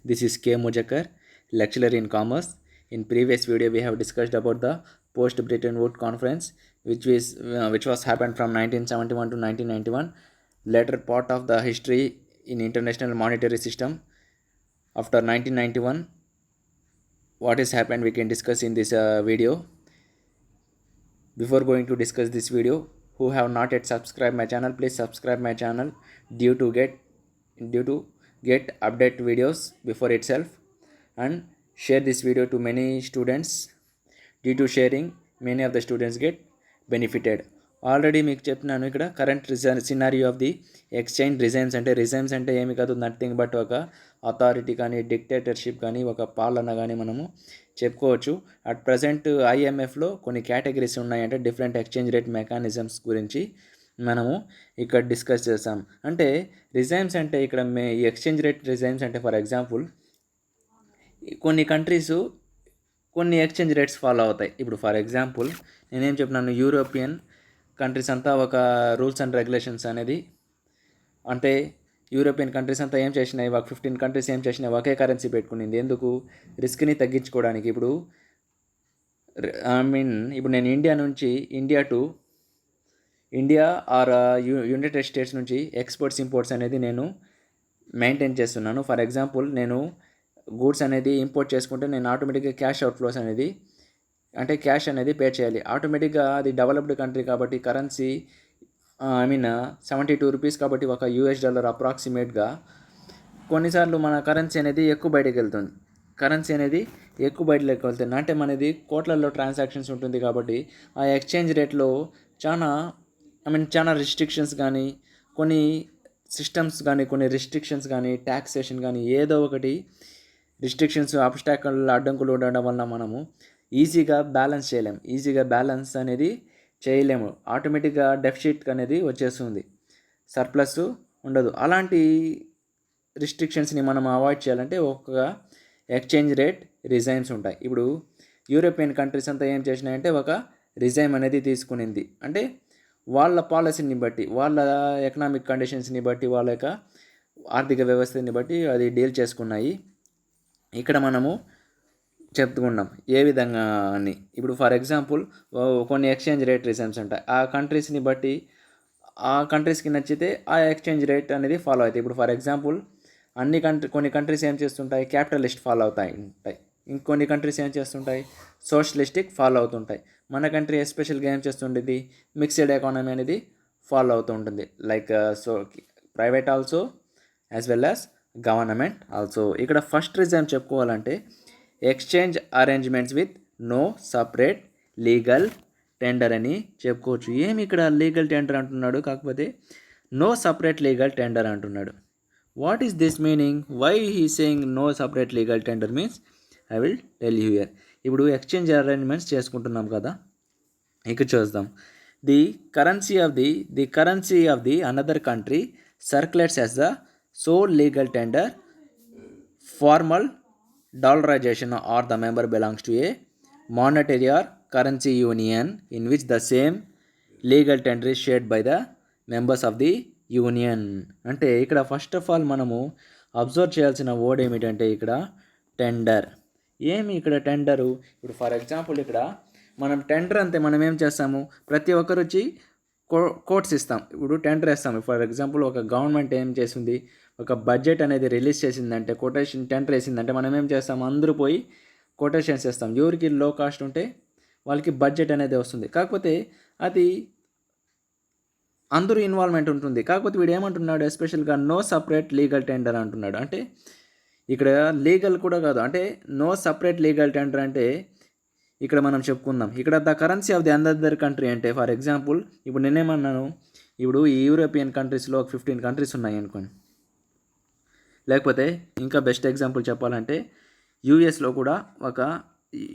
This is K. Mujakar, lecturer in commerce. In previous video, we have discussed about the post-Bretton Woods Conference, which was happened from 1971 to 1991. Later part of the history in international monetary system after 1991. What has happened we can discuss in this video. Before going to discuss this video, who have not yet subscribed my channel, please subscribe my channel due to get update videos before itself, and share this video to many students. Due to sharing, many of the students get benefited. Already మీకు చెప్తున్నాను ఇక్కడ current scenario of the exchange regimes అంటే ఏమి కాదు, nothing but ఒక authority కానీ dictatorship కానీ ఒక పాలన కానీ మనము చెప్పుకోవచ్చు. అట్ ప్రజెంట్ ఐఎంఎఫ్లో కొన్ని కేటగిరీస్ ఉన్నాయంటే డిఫరెంట్ ఎక్స్చేంజ్ రేట్ మెకానిజమ్స్ గురించి మనము ఇక్కడ డిస్కస్ చేస్తాం. అంటే రిజైమ్స్ అంటే ఇక్కడ ఈ ఎక్స్చేంజ్ రేట్ రిజైమ్స్ అంటే ఫర్ ఎగ్జాంపుల్ కొన్ని కంట్రీస్ కొన్ని ఎక్స్చేంజ్ రేట్స్ ఫాలో అవుతాయి. ఇప్పుడు ఫర్ ఎగ్జాంపుల్ నేనేం చెప్పినాను, యూరోపియన్ కంట్రీస్ అంతా ఒక రూల్స్ అండ్ రెగ్యులేషన్స్ అనేది, అంటే యూరోపియన్ కంట్రీస్ అంతా ఏం చేసినాయి, ఒక 15 కంట్రీస్ ఏం చేసినాయి, ఒకే కరెన్సీ పెట్టుకునింది. ఎందుకు? రిస్క్ని తగ్గించుకోవడానికి. ఇప్పుడు ఇప్పుడు నేను ఇండియా నుంచి ఇండియా ఆర్ యునైటెడ్ స్టేట్స్ నుంచి ఎక్స్పోర్ట్స్ ఇంపోర్ట్స్ అనేది నేను మెయింటైన్ చేస్తున్నాను. ఫర్ ఎగ్జాంపుల్ నేను గూడ్స్ అనేది ఇంపోర్ట్ చేసుకుంటే నేను ఆటోమేటిక్గా క్యాష్ అవుట్ఫ్లోస్ అనేది, అంటే క్యాష్ అనేది పే చేయాలి. ఆటోమేటిక్గా అది డెవలప్డ్ కంట్రీ కాబట్టి కరెన్సీ 72 రూపీస్ కాబట్టి ఒక $1 అప్రాక్సిమేట్గా కొన్నిసార్లు మన కరెన్సీ అనేది ఎక్కువ బయటకు వెళ్తుంది. అంటే మనది కోట్లలో ట్రాన్సాక్షన్స్ ఉంటుంది కాబట్టి ఆ ఎక్స్చేంజ్ రేట్లో చాలా రిస్ట్రిక్షన్స్ కానీ, కొన్ని సిస్టమ్స్ కానీ, కొన్ని రిస్ట్రిక్షన్స్ కానీ, ట్యాక్సేషన్ కానీ, ఏదో ఒకటి రిస్ట్రిక్షన్స్ అబ్స్టాకల్ అడ్డంకులు ఉండడం వల్ల మనము ఈజీగా బ్యాలెన్స్ అనేది చేయలేము. ఆటోమేటిక్గా డెఫిసిట్ అనేది వచ్చేస్తుంది, సర్ప్లస్ ఉండదు. అలాంటి రిస్ట్రిక్షన్స్ని మనం అవాయిడ్ చేయాలంటే ఒక ఎక్స్చేంజ్ రేట్ రిజైమ్స్ ఉంటాయి. ఇప్పుడు యూరోపియన్ కంట్రీస్ అంతా ఏం చేసినాయంటే ఒక రిజైమ్ అనేది తీసుకునింది. అంటే వాళ్ళ పాలసీని బట్టి, వాళ్ళ ఎకనామిక్ కండిషన్స్ని బట్టి, వాళ్ళ యొక్క ఆర్థిక వ్యవస్థని బట్టి అది డీల్ చేసుకున్నాయి. ఇక్కడ మనము చెప్పుకున్నాం ఏ విధంగా అని. ఇప్పుడు ఫర్ ఎగ్జాంపుల్ కొన్ని ఎక్స్చేంజ్ రేట్ రిజైమ్స్ ఉంటాయి. ఆ కంట్రీస్ని బట్టి, ఆ కంట్రీస్కి నచ్చితే ఆ ఎక్స్చేంజ్ రేట్ అనేది ఫాలో అవుతాయి. ఇప్పుడు ఫర్ ఎగ్జాంపుల్ కొన్ని కంట్రీస్ ఏం చేస్తుంటాయి, క్యాపిటలిస్ట్ ఫాలో ఉంటాయి. ఇంకొన్ని కంట్రీస్ ఏం చేస్తుంటాయి, సోషలిస్టిక్ ఫాలో అవుతుంటాయి. మన కంట్రీ ఎస్పెషల్గా ఏం చేస్తుండేది, మిక్స్డ్ ఎకానమీ అనేది ఫాలో అవుతూ ఉంటుంది. Like private also as well as government also. ఇక్కడ ఫస్ట్ రిజైమ్ చెప్పుకోవాలంటే exchange arrangements with no separate legal tender అని చెప్పుకోవచ్చు. ఏమి ఇక్కడ లీగల్ టెండర్ అంటున్నాడు, కాకపోతే నో సపరేట్ లీగల్ టెండర్ అంటున్నాడు. What is this meaning? Why he saying no separate legal tender means I will tell you here. ఇప్పుడు exchange arrangements చేసుకుంటున్నాం కదా, ఇక్కడ చూద్దాం. The currency of the another country circulates as the sole legal tender. Formal dollarization or the member belongs to a monetary or currency union in which the same legal tender is shared by the members of the union. అంటే ఇక్కడ first of all మనము observe చేయాల్సిన word ఏమిటంటే ఇక్కడ tender. ఏమి ఇక్కడ tender? ఇప్పుడు for example ఇక్కడ మనం టెండర్ అంతే మనం ఏం చేస్తాము, ప్రతి ఒక్కరు వచ్చి కోట్స్ ఇస్తాం. ఇప్పుడు టెండర్ వేస్తాము. ఫర్ ఎగ్జాంపుల్ ఒక గవర్నమెంట్ ఏం చేసింది, ఒక బడ్జెట్ అనేది రిలీజ్ చేసిందంటే, కొటేషన్ టెండర్ వేసిందంటే మనం ఏం చేస్తాం, అందరూ పోయి కొటేషన్స్ వేస్తాం. ఎవరికి లో కాస్ట్ ఉంటే వాళ్ళకి బడ్జెట్ అనేది వస్తుంది. కాకపోతే అది అందరూ ఇన్వాల్వ్మెంట్ ఉంటుంది. కాకపోతే వీడు ఏమంటున్నాడు, ఎస్పెషల్గా నో సపరేట్ లీగల్ టెండర్ అంటున్నాడు. అంటే ఇక్కడ లీగల్ కూడా కాదు, అంటే నో సపరేట్ లీగల్ టెండర్ అంటే ఇక్కడ మనం చెప్పుకుందాం. ఇక్కడ the currency of the another country అంటే ఫర్ ఎగ్జాంపుల్ ఇప్పుడు నేనేమన్నాను, ఇప్పుడు ఈ యూరోపియన్ కంట్రీస్లో ఒక 15 కంట్రీస్ ఉన్నాయి అనుకోండి. లేకపోతే ఇంకా బెస్ట్ ఎగ్జాంపుల్ చెప్పాలంటే యూఎస్లో కూడా ఒక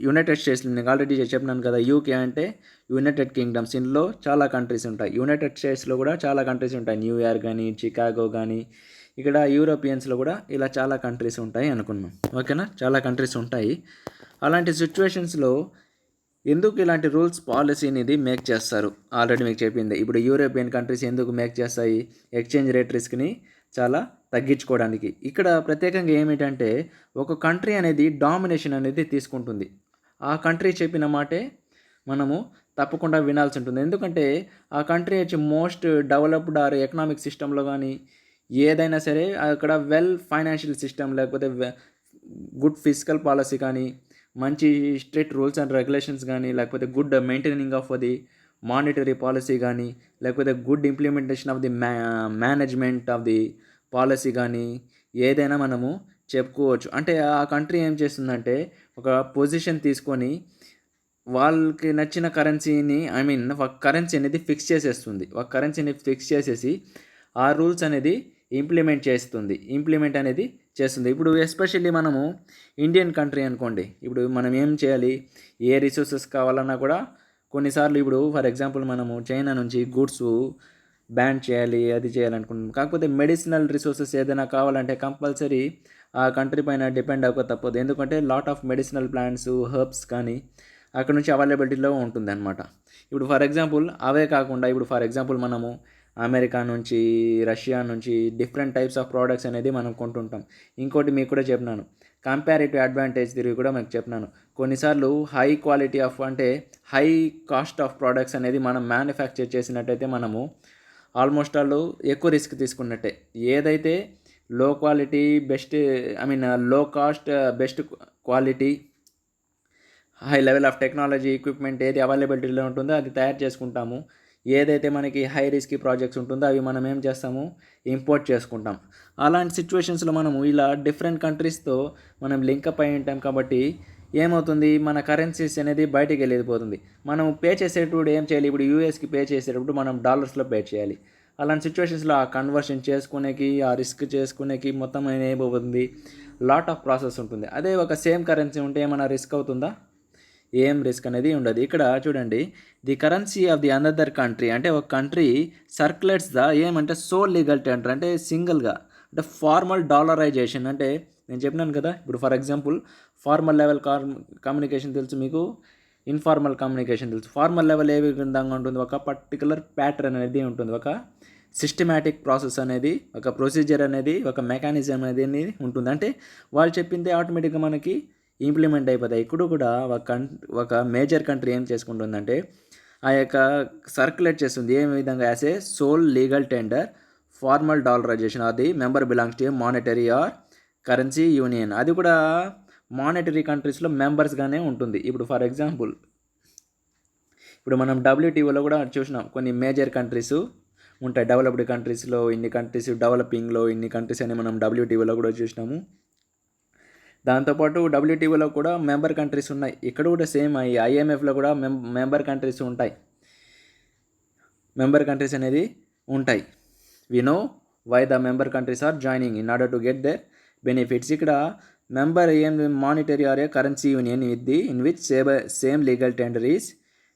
యునైటెడ్ స్టేట్స్, నేను ఆల్రెడీ చెప్పినాను కదా, యూకే అంటే యునైటెడ్ కింగ్డమ్స్. ఇందులో చాలా కంట్రీస్ ఉంటాయి. యునైటెడ్ స్టేట్స్లో కూడా చాలా కంట్రీస్ ఉంటాయి, న్యూయార్క్ కానీ, చికాగో కానీ. ఇక్కడ యూరోపియన్స్లో కూడా ఇలా చాలా కంట్రీస్ ఉంటాయి అనుకున్నాం. ఓకేనా, చాలా కంట్రీస్ ఉంటాయి. అలాంటి సిచ్యువేషన్స్లో ఎందుకు ఇలాంటి రూల్స్ పాలసీని ఇది మేక్ చేస్తారు, ఆల్రెడీ మీకు చెప్పింది. ఇప్పుడు యూరోపియన్ కంట్రీస్ ఎందుకు మేక్ చేస్తాయి, ఎక్స్చేంజ్ రేట్ రిస్క్ని చాలా తగ్గించుకోవడానికి. ఇక్కడ ప్రత్యేకంగా ఏమిటంటే ఒక కంట్రీ అనేది డామినేషన్ అనేది తీసుకుంటుంది. ఆ కంట్రీ చెప్పిన మాటే మనము తప్పకుండా వినాల్సి ఉంటుంది. ఎందుకంటే ఆ కంట్రీ వచ్చి మోస్ట్ డెవలప్డ్ ఆర్ ఎకనామిక్ సిస్టంలో కానీ ఏదైనా సరే అక్కడ వెల్ ఫైనాన్షియల్ సిస్టమ్ లేకపోతే గుడ్ ఫిజికల్ పాలసీ కానీ మంచి స్ట్రిక్ట్ రూల్స్ అండ్ రెగ్యులేషన్స్ కానీ లేకపోతే good maintaining of the monetary policy కానీ లేకపోతే good implementation of the management of the policy కానీ ఏదైనా మనము చెప్పుకోవచ్చు. అంటే ఆ కంట్రీ ఏం చేస్తుందంటే ఒక పొజిషన్ తీసుకొని వాళ్ళకి నచ్చిన కరెన్సీని ఒక కరెన్సీ అనేది ఫిక్స్ చేసేస్తుంది. ఒక కరెన్సీని ఫిక్స్ చేసేసి ఆ రూల్స్ అనేది ఇంప్లిమెంట్ అనేది చేస్తుంది. ఇప్పుడు ఎస్పెషల్లీ మనము ఇండియన్ కంట్రీ అనుకోండి. ఇప్పుడు మనం ఏం చేయాలి, ఏ రిసోర్సెస్ కావాలన్నా కూడా కొన్నిసార్లు ఇప్పుడు ఫర్ ఎగ్జాంపుల్ మనము చైనా నుంచి గూడ్స్ బ్యాన్ చేయాలి, అది చేయాలనుకుంటున్నాం. కాకపోతే మెడిసినల్ రిసోర్సెస్ ఏదైనా కావాలంటే కంపల్సరీ ఆ కంట్రీ పైన డిపెండ్ అవ్వక తప్పదు. ఎందుకంటే lot of medicinal plants, herbs కానీ అక్కడ నుంచి అవైలబిలిటీలో ఉంటుంది అనమాట. ఇప్పుడు ఫర్ ఎగ్జాంపుల్ అవే కాకుండా ఇప్పుడు ఫర్ ఎగ్జాంపుల్ మనము అమెరికా నుంచి, రష్యా నుంచి డిఫరెంట్ టైప్స్ ఆఫ్ ప్రోడక్ట్స్ అనేది మనం కొంటుంటాం. ఇంకోటి మీకు కూడా చెప్పినాను, కంపారిటివ్ అడ్వాంటేజ్ తిరిగి కూడా మీకు చెప్పినాను. కొన్నిసార్లు హై క్వాలిటీ ఆఫ్ అంటే హై కాస్ట్ ఆఫ్ ప్రోడక్ట్స్ అనేది మనం మ్యానుఫ్యాక్చర్ చేసినట్టయితే మనము ఆల్మోస్ట్ ఆల్ ఎక్కువ రిస్క్ తీసుకున్నట్టే. ఏదైతే లో క్వాలిటీ బెస్ట్ లో cost best quality high level of technology equipment ఏది అవైలబిలిటీలో ఉంటుందో అది తయారు చేసుకుంటాము. ఏదైతే మనకి హై రిస్క్ ప్రాజెక్ట్స్ ఉంటుందో అవి మనం ఏం చేస్తాము, ఇంపోర్ట్ చేసుకుంటాం. అలాంటి సిచ్యువేషన్స్లో మనము ఇలా డిఫరెంట్ కంట్రీస్తో మనం లింకప్ అయి ఉంటాం కాబట్టి ఏమవుతుంది, మన కరెన్సీస్ అనేది బయటికి వెళ్ళిపోతుంది. మనం పే చేసేటప్పుడు ఏం చేయాలి, ఇప్పుడు యూఎస్కి పే చేసేటప్పుడు మనం డాలర్స్లో పే చేయాలి. అలాంటి సిచ్యువేషన్స్లో ఆ కన్వర్షన్ చేసుకునేకి, ఆ రిస్క్ చేసుకునేకి మొత్తం ఏమైపోతుంది, లాట్ ఆఫ్ ప్రాసెస్ ఉంటుంది. అదే ఒక సేమ్ కరెన్సీ ఉంటే ఏమైనా రిస్క్ అవుతుందా, ఏం రిస్క్ అనేది ఉండదు. ఇక్కడ చూడండి, the currency of the another country అంటే ఒక కంట్రీ సర్క్యులేట్స్ ఏమంటే సోల్ లీగల్ టెండర్ అంటే సింగిల్గా అంటే ఫార్మల్ డాలరైజేషన్. అంటే నేను చెప్పినాను కదా, ఇప్పుడు for example formal level communication తెలుసు మీకు, ఇన్ఫార్మల్ కమ్యూనికేషన్ తెలుసు. ఫార్మల్ లెవెల్ ఏ విధంగా ఉంటుంది, ఒక పర్టికులర్ ప్యాటర్న్ అనేది ఉంటుంది, ఒక సిస్టమేటిక్ ప్రాసెస్ అనేది, ఒక ప్రొసీజర్ అనేది, ఒక మెకానిజం అనేది ఉంటుంది. అంటే వాళ్ళు చెప్పిందే ఆటోమేటిక్గా మనకి ఇంప్లిమెంట్ అయిపోతాయి. ఇప్పుడు కూడా ఒక మేజర్ కంట్రీ ఏం చేసుకుంటుందంటే ఆ యొక్క సర్క్యులేట్ చేస్తుంది ఏ విధంగా, as a sole legal tender formal dollarization or the member belongs to monetary or currency union. అది కూడా మానిటరీ కంట్రీస్లో మెంబర్స్గానే ఉంటుంది. ఇప్పుడు ఫర్ ఎగ్జాంపుల్ ఇప్పుడు మనం WTOలో కూడా చూసినాం, కొన్ని మేజర్ కంట్రీస్ ఉంటాయి. డెవలప్డ్ కంట్రీస్లో ఇన్ని కంట్రీస్, డెవలపింగ్లో ఇన్ని కంట్రీస్ అని మనం WTOలో కూడా చూసినాము. దాంతోపాటు WTOలో కూడా మెంబర్ కంట్రీస్ ఉన్నాయి. ఇక్కడ కూడా సేమ్ IMFలో కూడా మెంబర్ కంట్రీస్ ఉంటాయి, మెంబర్ కంట్రీస్ అనేది ఉంటాయి. We know why the member countries are joining in order to get their benefits. ఇక్కడ మెంబర్ ఏం monetary or a currency union in which same legal tender is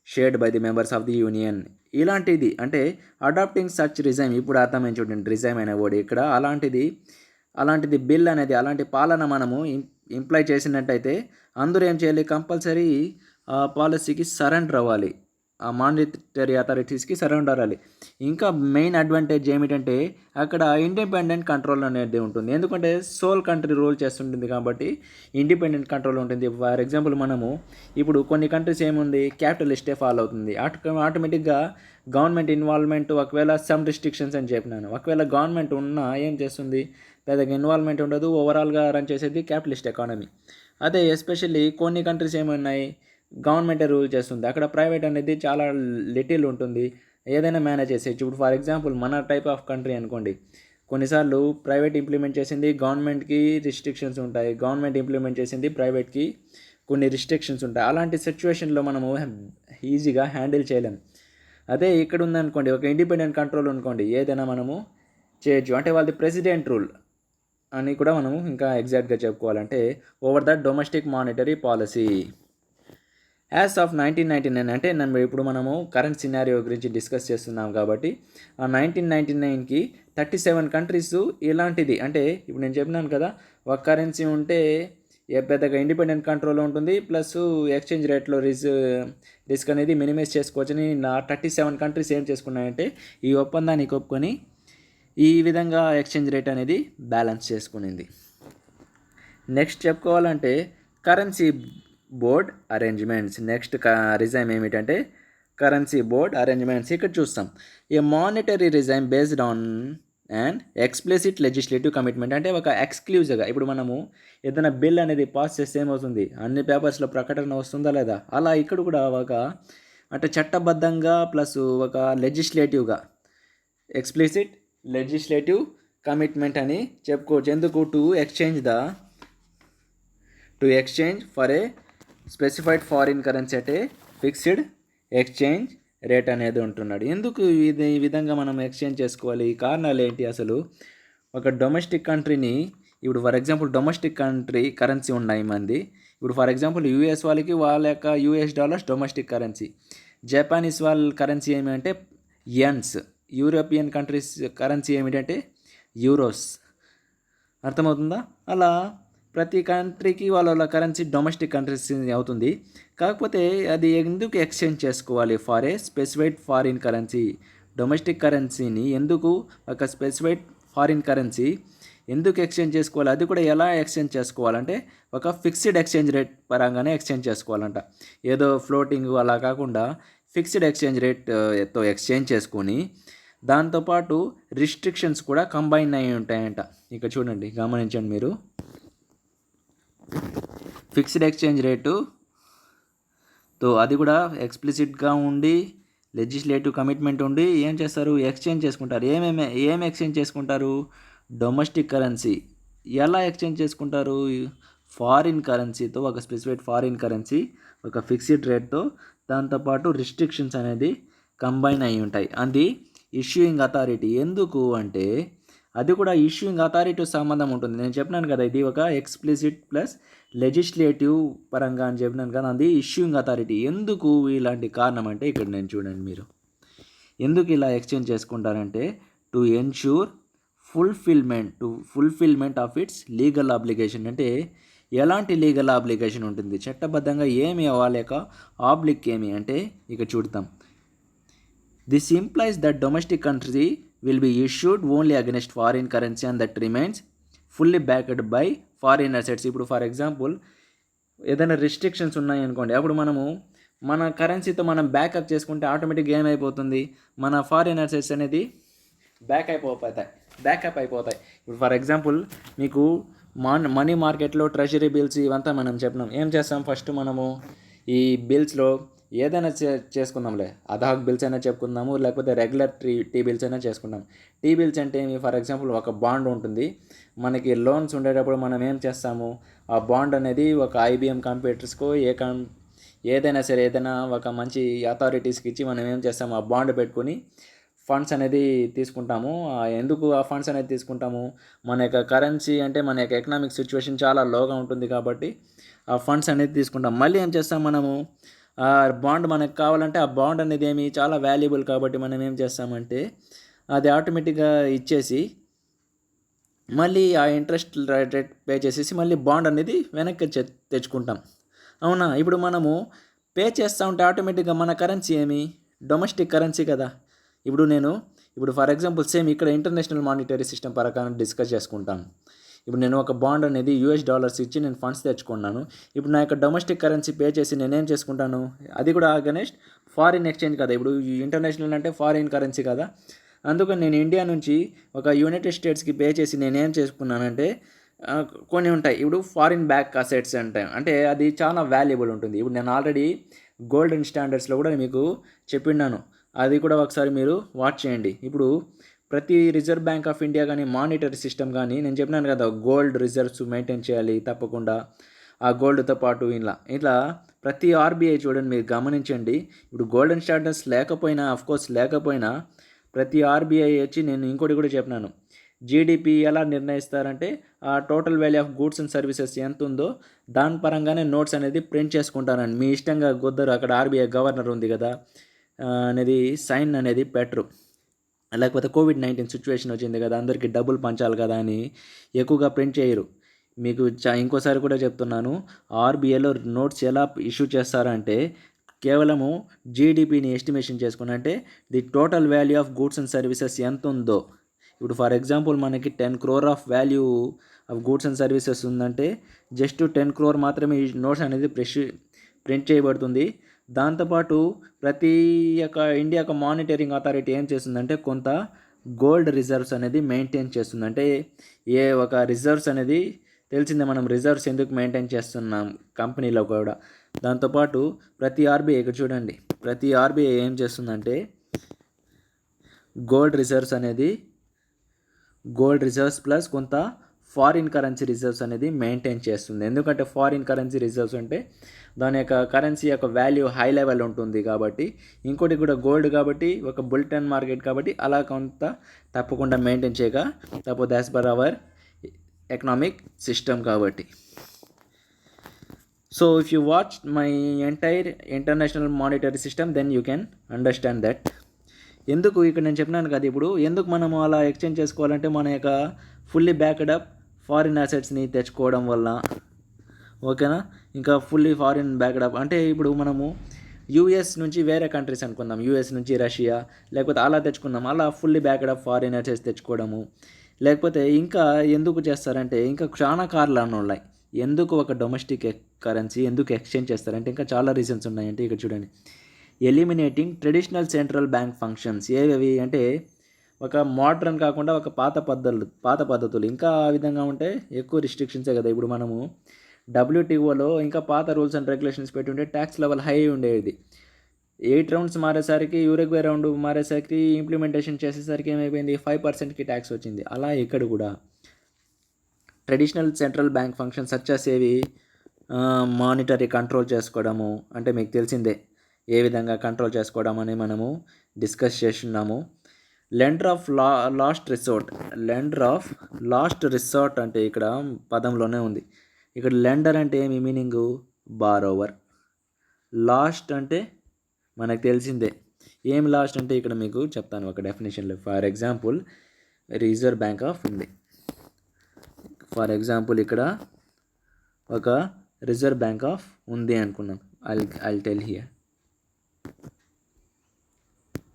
shared by the members of the union. ఇలాంటిది అంటే adapting such regime. ఇప్పుడు అర్థమైంది చూడండి, regime అనే word ఇక్కడ. అలాంటిది బిల్ అనేది, అలాంటి పాలన మనము ఇంప్లై చేసినట్టయితే అందరూ ఏం చేయాలి, కంపల్సరీ ఆ పాలసీకి సరెండర్ అవ్వాలి, ఆ మానిటరీ అథారిటీస్కి సరెండర్ అవ్వాలి. ఇంకా మెయిన్ అడ్వాంటేజ్ ఏమిటంటే అక్కడ ఇండిపెండెంట్ కంట్రోల్ అనేది ఉంటుంది. ఎందుకంటే సోల్ కంట్రీ రూల్ చేస్తుంటుంది కాబట్టి ఇండిపెండెంట్ కంట్రోల్ ఉంటుంది. ఫర్ ఎగ్జాంపుల్ మనము ఇప్పుడు కొన్ని కంట్రీస్ ఏముంది, క్యాపిటలిస్టే ఫాలో అవుతుంది. ఆటోమేటిక్గా గవర్నమెంట్ ఇన్వాల్వ్మెంట్, ఒకవేళ సమ్ రిస్ట్రిక్షన్స్ అని చెప్పినాను, ఒకవేళ గవర్నమెంట్ ఉన్నా ఏం చేస్తుంది, పెద్దగా ఇన్వాల్వ్మెంట్ ఉండదు, ఓవరాల్గా రన్ చేసేది క్యాపిటలిస్ట్ ఎకానమీ. అదే ఎస్పెషల్లీ కొన్ని కంట్రీస్ ఏమున్నాయి, గవర్నమెంటే రూల్ చేస్తుంది, అక్కడ ప్రైవేట్ అనేది చాలా లిటిల్ ఉంటుంది, ఏదైనా మేనేజ్ చేసేయచ్చు. ఇప్పుడు ఫర్ ఎగ్జాంపుల్ మన టైప్ ఆఫ్ కంట్రీ అనుకోండి, కొన్నిసార్లు ప్రైవేట్ ఇంప్లిమెంట్ చేసింది గవర్నమెంట్కి రిస్ట్రిక్షన్స్ ఉంటాయి, గవర్నమెంట్ ఇంప్లిమెంట్ చేసింది ప్రైవేట్కి కొన్ని రిస్ట్రిక్షన్స్ ఉంటాయి. అలాంటి సిచ్యువేషన్లో మనము ఈజీగా హ్యాండిల్ చేయలేము. అదే ఇక్కడ ఉందనుకోండి, ఒక ఇండిపెండెంట్ కంట్రోల్ అనుకోండి, ఏదైనా మనము చేయొచ్చు. అంటే వాళ్ళది ప్రెసిడెంట్ రూల్ అని కూడా మనము ఇంకా ఎగ్జాక్ట్గా చెప్పుకోవాలంటే over the domestic monetary policy as of 1999. అంటే ఇప్పుడు మనము కరెంట్ సినారియో గురించి డిస్కస్ చేస్తున్నాం కాబట్టి ఆ 1999కి 37 కంట్రీస్ ఇలాంటిది. అంటే ఇప్పుడు నేను చెప్పినాను కదా, ఒక కరెన్సీ ఉంటే పెద్దగా ఇండిపెండెంట్ కంట్రోల్లో ఉంటుంది, ప్లస్ ఎక్స్చేంజ్ రేట్లో రిస్క్ అనేది మినిమైజ్ చేసుకోవచ్చని 37 కంట్రీస్ ఏం చేసుకున్నాయంటే ఈ ఒప్పందానికి ఒప్పుకొని ఈ విధంగా ఎక్స్చేంజ్ రేట్ అనేది బ్యాలెన్స్ చేసుకునింది. నెక్స్ట్ చెప్పుకోవాలంటే currency board arrangements. Next regime ఏమిటంటే కరెన్సీ బోర్డ్ అరేంజ్మెంట్స్. ఇక్కడ చూస్తాం, a monetary regime based on and explicit legislative commitment. అంటే ఒక ఎక్స్క్లూజివ్గా ఇప్పుడు మనము ఏదైనా బిల్ అనేది పాస్ చేస్తే ఏమవుతుంది, అన్ని పేపర్స్లో ప్రకటన వస్తుందా లేదా, అలా ఇక్కడ కూడా ఒక అంటే చట్టబద్ధంగా ప్లస్ ఒక లెజిస్లేటివ్గా ఎక్స్ప్లిసిట్ లెజిస్లేటివ్ కమిట్మెంట్ అని చెప్పుకోవచ్చు. ఎందుకు, to exchange for a specified foreign currency అంటే ఫిక్స్డ్ ఎక్స్చేంజ్ రేట్ అనేది ఉంటున్నాడు. ఎందుకు ఈ విధంగా మనం ఎక్స్చేంజ్ చేసుకోవాలి, ఈ కారణాలు ఏంటి అసలు. ఒక డొమెస్టిక్ కంట్రీని ఇప్పుడు for example domestic country currency ఉన్నాయి మంది. ఇప్పుడు ఫర్ ఎగ్జాంపుల్ యూఎస్ వాళ్ళకి వాళ్ళ యొక్క US dollars domestic currency, Japanese వాళ్ళ కరెన్సీ ఏమిటంటే యన్స్, యూరోపియన్ కంట్రీస్ కరెన్సీ ఏమిటంటే యూరోస్. అర్థమవుతుందా? అలా ప్రతి కంట్రీకి వాళ్ళ కరెన్సీ డొమెస్టిక్ కరెన్సీ అవుతుంది. కాకపోతే అది ఎందుకు ఎక్స్చేంజ్ చేసుకోవాలి for a specified foreign currency, domestic కరెన్సీని ఎందుకు ఒక స్పెసిఫైడ్ ఫారిన్ కరెన్సీ ఎందుకు ఎక్స్చేంజ్ చేసుకోవాలి, అది కూడా ఎలా ఎక్స్చేంజ్ చేసుకోవాలంటే ఒక ఫిక్స్డ్ ఎక్స్చేంజ్ రేట్ పరంగానే ఎక్స్చేంజ్ చేసుకోవాలంట. ఏదో ఫ్లోటింగ్ అలా కాకుండా ఫిక్స్డ్ ఎక్స్చేంజ్ రేట్తో ఎక్స్చేంజ్ చేసుకొని దాంతోపాటు రిస్ట్రిక్షన్స్ కూడా కంబైన్ అయి ఉంటాయంట. ఇక్కడ చూడండి, గమనించండి మీరు. ఫిక్స్డ్ ఎక్స్చేంజ్ రేటుతో అది కూడా ఎక్స్ప్లిసిట్గా ఉండి లెజిస్లేటివ్ కమిట్మెంట్ ఉండి ఏం చేస్తారు, ఎక్స్చేంజ్ చేసుకుంటారు. ఏం ఎక్స్చేంజ్ చేసుకుంటారు, డొమెస్టిక్ కరెన్సీ. ఎలా ఎక్స్చేంజ్ చేసుకుంటారు, ఫారిన్ కరెన్సీతో, ఒక స్పెసిఫైడ్ ఫారిన్ కరెన్సీ ఒక ఫిక్స్డ్ రేట్తో, దాంతోపాటు రిస్ట్రిక్షన్స్ అనేది కంబైన్ అయి ఉంటాయి. అది ఇష్యూయింగ్ అథారిటీ. ఎందుకు అంటే అది కూడా ఇష్యూయింగ్ అథారిటీ సంబంధం ఉంటుంది. నేను చెప్పినాను కదా, ఇది ఒక ఎక్స్ప్లిసిట్ ప్లస్ లెజిస్లేటివ్ పరంగా అని చెప్పినాను కదా, అది ఇష్యూయింగ్ అథారిటీ. ఎందుకు ఇలాంటి కారణం అంటే ఇక్కడ నేను చూడండి మీరు, ఎందుకు ఇలా ఎక్స్చేంజ్ చేసుకుంటారంటే to ensure fulfilment of its legal obligation. అంటే ఎలాంటి లీగల్ ఆబ్లిగేషన్ ఉంటుంది, చట్టబద్ధంగా ఏమి వాళ్ళ యొక్క ఆబ్లిక్ ఏమి అంటే ఇక్కడ చూద్దాం. This implies that domestic country will be issued only against foreign currency and that remains fully backed by foreign assets. ఇప్పుడు ఫర్ ఎగ్జాంపుల్ ఏదైనా రిస్ట్రిక్షన్స్ ఉన్నాయనుకోండి, అప్పుడు మనము మన కరెన్సీతో మనం బ్యాకప్ చేసుకుంటే ఆటోమేటిక్గా ఏమైపోతుంది, మన ఫారిన్ అసెట్స్ అనేది బ్యాకప్ అయిపోతాయి. ఇప్పుడు ఫర్ ఎగ్జాంపుల్ మీకు మనీ మార్కెట్లో ట్రెజరీ బిల్స్ ఇవంతా మనం చెప్పినాం. ఏం చేస్తాం, ఫస్ట్ మనము ఈ బిల్స్లో ఏదైనా చేసుకుందాంలే, అదాహక్ బిల్స్ అయినా చెప్పుకుందాము, లేకపోతే రెగ్యులర్ టీ బిల్స్ అయినా చేసుకుందాం. టీ బిల్స్ అంటే ఏమి, ఫర్ ఎగ్జాంపుల్ ఒక బాండ్ ఉంటుంది మనకి, లోన్స్ ఉండేటప్పుడు మనం ఏం చేస్తాము, ఆ బాండ్ అనేది ఒక ఐబిఎం కంప్యూటర్స్కో ఏదైనా ఒక మంచి అథారిటీస్కి ఇచ్చి మనం ఏం చేస్తాము, ఆ బాండ్ పెట్టుకొని ఫండ్స్ అనేది తీసుకుంటాము. ఎందుకు ఆ ఫండ్స్ అనేది తీసుకుంటాము, మన యొక్క కరెన్సీ అంటే మన యొక్క ఎకనామిక్ సిచ్యువేషన్ చాలా లోగా ఉంటుంది కాబట్టి ఆ ఫండ్స్ అనేది తీసుకుంటాం. మళ్ళీ ఏం చేస్తాం, మనము ఆ బాండ్ మనకు కావాలంటే ఆ బాండ్ అనేది ఏమి చాలా వాల్యుబుల్ కాబట్టి మనం ఏం చేస్తామంటే అది ఆటోమేటిక్గా ఇచ్చేసి మళ్ళీ ఆ ఇంట్రెస్ట్ రేట్ పే చేసేసి మళ్ళీ బాండ్ అనేది వెనక్కి తెచ్చుకుంటాం. అవునా? ఇప్పుడు మనము పే చేస్తూ ఉంటే ఆటోమేటిక్గా మన కరెన్సీ ఏమి డొమెస్టిక్ కరెన్సీ కదా. ఇప్పుడు ఫర్ ఎగ్జాంపుల్ సేమ్ ఇక్కడ ఇంటర్నేషనల్ మానిటరీ సిస్టమ్ ప్రకారం డిస్కస్ చేసుకుంటాను. ఇప్పుడు నేను ఒక బాండ్ అనేది యూఎస్ డాలర్స్ ఇచ్చి నేను ఫండ్స్ తెచ్చుకున్నాను. ఇప్పుడు నా యొక్క డొమెస్టిక్ కరెన్సీ పే చేసి నేనేం చేసుకుంటాను, అది కూడా అగెనెస్ట్ ఫారిన్ ఎక్స్చేంజ్ కదా. ఇప్పుడు ఇంటర్నేషనల్ అంటే ఫారిన్ కరెన్సీ కదా. అందుకని నేను ఇండియా నుంచి ఒక యునైటెడ్ స్టేట్స్కి పే చేసి నేనేం చేసుకున్నానంటే కొన్ని ఉంటాయి. ఇప్పుడు ఫారిన్ బ్యాక్ అసెట్స్ అంటే అది చాలా వాల్యుబుల్ ఉంటుంది. ఇప్పుడు నేను ఆల్రెడీ గోల్డెన్ స్టాండర్డ్స్లో కూడా మీకు చెప్పిన్నాను, అది కూడా ఒకసారి మీరు వాచ్ చేయండి. ఇప్పుడు ప్రతి రిజర్వ్ బ్యాంక్ ఆఫ్ ఇండియా కానీ మానిటరీ సిస్టమ్ కానీ నేను చెప్పినాను కదా, గోల్డ్ రిజర్వ్స్ మెయింటైన్ చేయాలి తప్పకుండా. ఆ గోల్డ్తో పాటు ఇట్లా ప్రతి ఆర్బీఐ చూడండి, మీరు గమనించండి. ఇప్పుడు గోల్డెన్ స్టాండర్డ్స్ లేకపోయినా ప్రతి ఆర్బీఐ వచ్చి నేను ఇంకోటి కూడా చెప్పినాను, జీడిపి ఎలా నిర్ణయిస్తారంటే ఆ total value of goods and services ఎంత ఉందో దాని పరంగానే నోట్స్ అనేది ప్రింట్ చేసుకుంటారండి. మీ ఇష్టంగా కుదరు, అక్కడ ఆర్బీఐ గవర్నర్ ఉంది కదా అనేది సైన్ అనేది పెట్టరు. లేకపోతే కోవిడ్-19 సిచ్యువేషన్ వచ్చింది కదా, అందరికీ డబ్బులు పంచాలి కదా అని ఎక్కువగా ప్రింట్ చేయరు. మీకు ఇంకోసారి కూడా చెప్తున్నాను, ఆర్బీఐలో నోట్స్ ఎలా ఇష్యూ చేస్తారంటే కేవలము జీడిపిని ఎస్టిమేషన్ చేసుకుని, అంటే the total value of goods and services ఎంత ఉందో. ఇప్పుడు ఫర్ ఎగ్జాంపుల్ మనకి 10 crore of value of goods and services ఉందంటే జస్ట్ 10 crore మాత్రమే ఈ నోట్స్ అనేది ప్రింట్ చేయబడుతుంది. దాంతోపాటు ప్రతి ఇండియా యొక్క మానిటరింగ్ అథారిటీ ఏం చేస్తుందంటే కొంత గోల్డ్ రిజర్వ్స్ అనేది మెయింటైన్ చేస్తుంది. అంటే ఏ ఒక రిజర్వ్స్ అనేది తెలిసిందే, మనం రిజర్వ్స్ ఎందుకు మెయింటైన్ చేస్తున్నాం కంపెనీలో కూడా. దాంతోపాటు ప్రతి ఆర్బీఐ ఇక్కడ చూడండి, ప్రతి ఆర్బీఐ ఏం చేస్తుందంటే గోల్డ్ రిజర్వ్స్ ప్లస్ కొంత ఫారిన్ కరెన్సీ రిజర్వ్స్ అనేది మెయింటైన్ చేస్తుంది. ఎందుకంటే ఫారిన్ కరెన్సీ రిజర్వ్స్ అంటే దాని యొక్క కరెన్సీ యొక్క వాల్యూ హై లెవెల్ ఉంటుంది కాబట్టి, ఇంకోటి కూడా గోల్డ్ కాబట్టి ఒక బులిటన్ మార్కెట్ కాబట్టి అలా కొంత తప్పకుండా మెయింటైన్ చేయక తప్పదు as per our economic system కాబట్టి. So if you watch my entire international monetary system then you can understand that. ఎందుకు ఇక్కడ నేను చెప్పినాను కదా, ఇప్పుడు ఎందుకు మనము అలా ఎక్స్చేంజ్ చేసుకోవాలంటే మన యొక్క ఫుల్లీ బ్యాక్డప్ ఫారిన్ అసెట్స్ని తెచ్చుకోవడం వల్ల, ఓకేనా. ఇంకా ఫుల్లీ ఫారిన్ బ్యాక్డప్ అంటే ఇప్పుడు మనము యూఎస్ నుంచి వేరే కంట్రీస్ అనుకుందాం, యూఎస్ నుంచి రష్యా లేకపోతే అలా తెచ్చుకుందాం, అలా ఫుల్లీ బ్యాక్డప్ ఫారిన్ అసెట్స్ తెచ్చుకోవడము. లేకపోతే ఇంకా ఎందుకు చేస్తారంటే ఇంకా చాలా కారణాలు ఉన్నాయి ఎందుకు ఒక డొమెస్టిక్ కరెన్సీ ఎందుకు ఎక్స్చేంజ్ చేస్తారంటే ఇంకా చాలా రీజన్స్ ఉన్నాయంటే ఇక్కడ చూడండి. Eliminating traditional central bank functions. ఏవి అంటే ఒక మోడ్రన్ కాకుండా ఒక పాత పద్ధతులు ఇంకా ఆ విధంగా ఉంటే ఎక్కువ రిస్ట్రిక్షన్సే కదా. ఇప్పుడు మనము డబ్ల్యూటీఓలో ఇంకా పాత రూల్స్ అండ్ రెగ్యులేషన్స్ పెట్టి ఉంటే ట్యాక్స్ లెవెల్ హై ఉండేది. 8 రౌండ్స్ మారేసరికి యూరగ్వే రౌండ్ మారేసరికి ఇంప్లిమెంటేషన్ చేసేసరికి ఏమైపోయింది 5%కి ట్యాక్స్ వచ్చింది. అలా ఇక్కడ కూడా ట్రెడిషనల్ సెంట్రల్ బ్యాంక్ ఫంక్షన్స్ సచ్చస్ ఏవి మానిటరీ కంట్రోల్ చేసుకోవడము అంటే మీకు తెలిసిందే ఏ విధంగా కంట్రోల్ చేసుకోవడం అని మనము డిస్కస్ చేస్తున్నాము. లెండర్ ఆఫ్ లాస్ట్ రిసార్ట్ అంటే ఇక్కడ పదంలోనే ఉంది. ఇక్కడ లెండర్ అంటే ఏమి మీనింగు బారోవర్, లాస్ట్ అంటే మనకు తెలిసిందే. ఏం లాస్ట్ అంటే ఇక్కడ మీకు చెప్తాను ఒక డెఫినేషన్లో. For example Reserve bank of India, for example ఇక్కడ ఒక రిజర్వ్ బ్యాంక్ ఆఫ్ ఉంది అనుకున్నాం. I'll tell here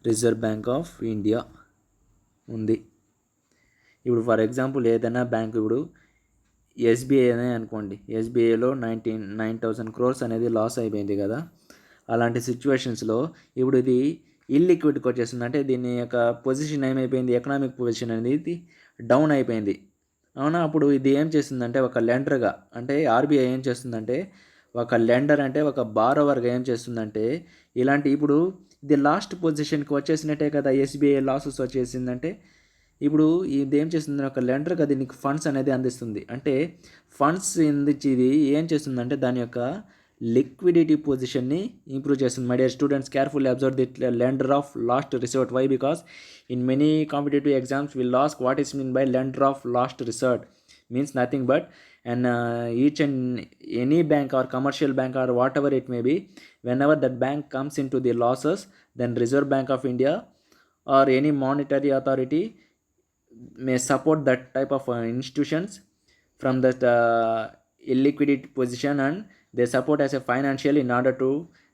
Reserve bank of India ఉంది. ఇప్పుడు ఫర్ ఎగ్జాంపుల్ ఏదైనా బ్యాంక్, ఇప్పుడు ఎస్బీఐ అనే అనుకోండి, ఎస్బీఐలో 9,000 crores అనేది లాస్ అయిపోయింది కదా. అలాంటి సిచ్యువేషన్స్లో ఇప్పుడు ఇది ఇల్లిక్విడ్కి వచ్చేస్తుంది. అంటే దీని యొక్క పొజిషన్ ఏమైపోయింది, ఎకనామిక్ పొజిషన్ అనేది డౌన్ అయిపోయింది, అవునా. అప్పుడు ఇది ఏం చేస్తుందంటే ఒక లెండర్గా అంటే ఆర్బీఐ ఏం చేస్తుందంటే ఒక లెండర్ అంటే ఒక బారోవర్గా ఏం చేస్తుందంటే ఇలాంటి ఇప్పుడు ఇది లాస్ట్ పొజిషన్కి వచ్చేసినట్టే కదా. ఎస్బీఐ లాసెస్ వచ్చేసిందంటే ఇప్పుడు ఇది ఏం చేస్తుంది, ఒక లెండర్గా దీనికి ఫండ్స్ అనేది అందిస్తుంది. అంటే ఫండ్స్ అందించి ఇది ఏం చేస్తుందంటే దాని యొక్క లిక్విడిటీ పొజిషన్ని ఇంప్రూవ్ చేస్తుంది. My dear students, carefully observe the lender of last resort. Why? Because in many competitive exams will ask what is mean by lender of last resort. means nothing but each and any bank or commercial bank or whatever it may be, whenever that bank comes into the losses, then Reserve Bank of India or any monetary authority may support that type of institutions from that illiquidity position, and they support as a financial in order to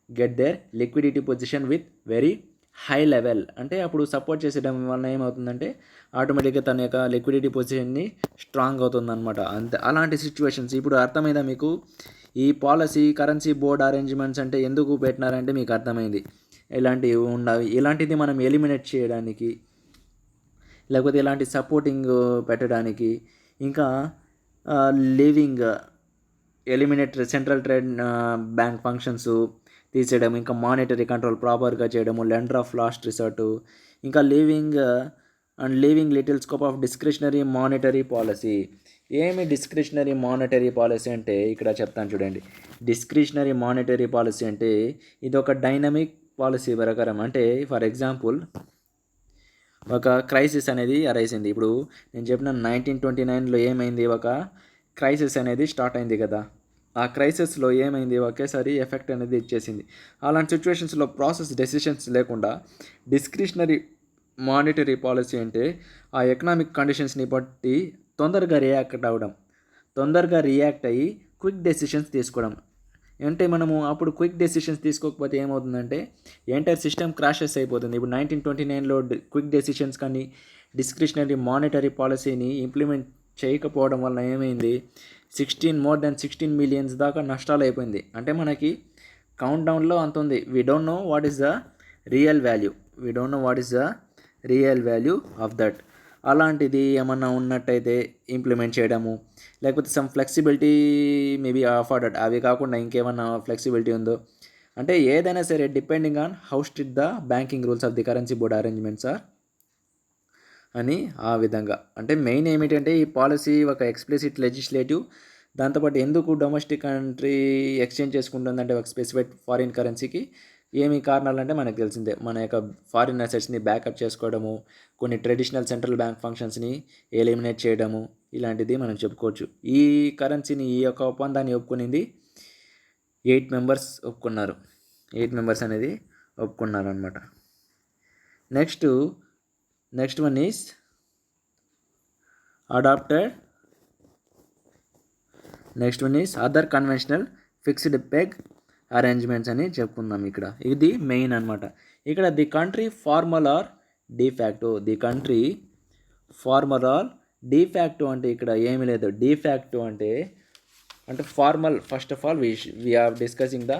get their liquidity position with very high level. అంటే అప్పుడు support చేసేయడం వల్ల ఏమవుతుందంటే ఆటోమేటిక్గా తన యొక్క liquidity పొజిషన్ని strong అవుతుందన్నమాట. అంతే. అలాంటి సిచ్యువేషన్స్ ఇప్పుడు అర్థమైందా మీకు? ఈ పాలసీ కరెన్సీ బోర్డ్ అరేంజ్మెంట్స్ అంటే ఎందుకు పెట్టినారంటే మీకు అర్థమైంది. ఇలాంటివి ఉండవి. ఇలాంటిది మనం ఎలిమినేట్ చేయడానికి లేకపోతే ఇలాంటి సపోర్టింగ్ పెట్టడానికి, ఇంకా eliminate central trade bank functions తీసేయడం, ఇంకా మానిటరీ కంట్రోల్ ప్రాపర్గా చేయడము, లెండర్ ఆఫ్ లాస్ట్ రిసార్ట్, ఇంకా leaving little scope of discretionary monetary policy. ఏమి డిస్క్రిషనరీ మానిటరీ పాలసీ అంటే ఇక్కడ చెప్తాను చూడండి. డిస్క్రిషనరీ మానిటరీ పాలసీ అంటే ఇది ఒక డైనమిక్ పాలసీ ప్రకారం. అంటే ఫర్ ఎగ్జాంపుల్ ఒక క్రైసిస్ అనేది అరైజ్ అయింది. ఇప్పుడు నేను చెప్పిన 1929లో ఏమైంది, ఒక క్రైసిస్ అనేది స్టార్ట్ అయింది కదా. ఆ క్రైసిస్లో ఏమైంది, ఒకేసారి ఎఫెక్ట్ అనేది ఇచ్చేసింది. అలాంటి సిచ్యువేషన్స్లో ప్రాసెస్ డెసిషన్స్ లేకుండా డిస్క్రిషనరీ మానిటరీ పాలసీ అంటే ఆ ఎకనామిక్ కండిషన్స్ని బట్టి తొందరగా రియాక్ట్ అయ్యి క్విక్ డెసిషన్స్ తీసుకోవడం. అంటే మనము అప్పుడు క్విక్ డెసిషన్స్ తీసుకోకపోతే ఏమవుతుందంటే ఎంటైర్ సిస్టమ్ క్రాషెస్ అయిపోతుంది. ఇప్పుడు 1929లో క్విక్ డెసిషన్స్ కానీ డిస్క్రిషనరీ మానిటరీ పాలసీని ఇంప్లిమెంట్ చేయకపోవడం వల్ల ఏమైంది, మోర్ దెన్ 16 మిలియన్స్ దాకా నష్టాలు అయిపోయింది. అంటే మనకి కౌంట్ డౌన్లో అంత ఉంది. We don't know what is the real value of that. అలాంటిది ఏమన్నా ఉన్నట్టయితే ఇంప్లిమెంట్ చేయడము, లేకపోతే సమ్ ఫ్లెక్సిబిలిటీ మేబీ అఫోర్డెడ్, అవి కాకుండా ఇంకేమన్నా ఫ్లెక్సిబిలిటీ ఉందో, అంటే ఏదైనా సరే depending on how strict the banking rules of the currency board arrangements are అని ఆ విధంగా. అంటే మెయిన్ ఏమిటంటే ఈ పాలసీ ఒక ఎక్స్ప్లిసిట్ లెజిస్లేటివ్, దాంతోపాటు ఎందుకు డొమెస్టిక్ కంట్రీ ఎక్స్చేంజ్ చేసుకుంటుందంటే ఒక స్పెసిఫిక్ ఫారిన్ కరెన్సీకి ఏమి కారణాలు అంటే మనకు తెలిసిందే. మన యొక్క ఫారిన్ అసెట్స్ని బ్యాకప్ చేసుకోవడము, కొన్ని ట్రెడిషనల్ సెంట్రల్ బ్యాంక్ ఫంక్షన్స్ని ఎలిమినేట్ చేయడము, ఇలాంటిది మనం చెప్పుకోవచ్చు. ఈ కరెన్సీని, ఈ యొక్క ఒప్పందాన్ని ఒప్పుకునింది 8 మెంబర్స్ ఒప్పుకున్నారు. 8 మెంబర్స్ అనేది ఒప్పుకున్నారు అనమాట. Next one is other conventional fixed peg arrangements అని చెప్పుకుందాం. ఇక్కడ ఇది మెయిన్ అనమాట. ఇక్కడ the country formal or de facto, de facto అంటే ఇక్కడ ఏమీ లేదు. డిఫాక్టో అంటే formal. First of all we are discussing the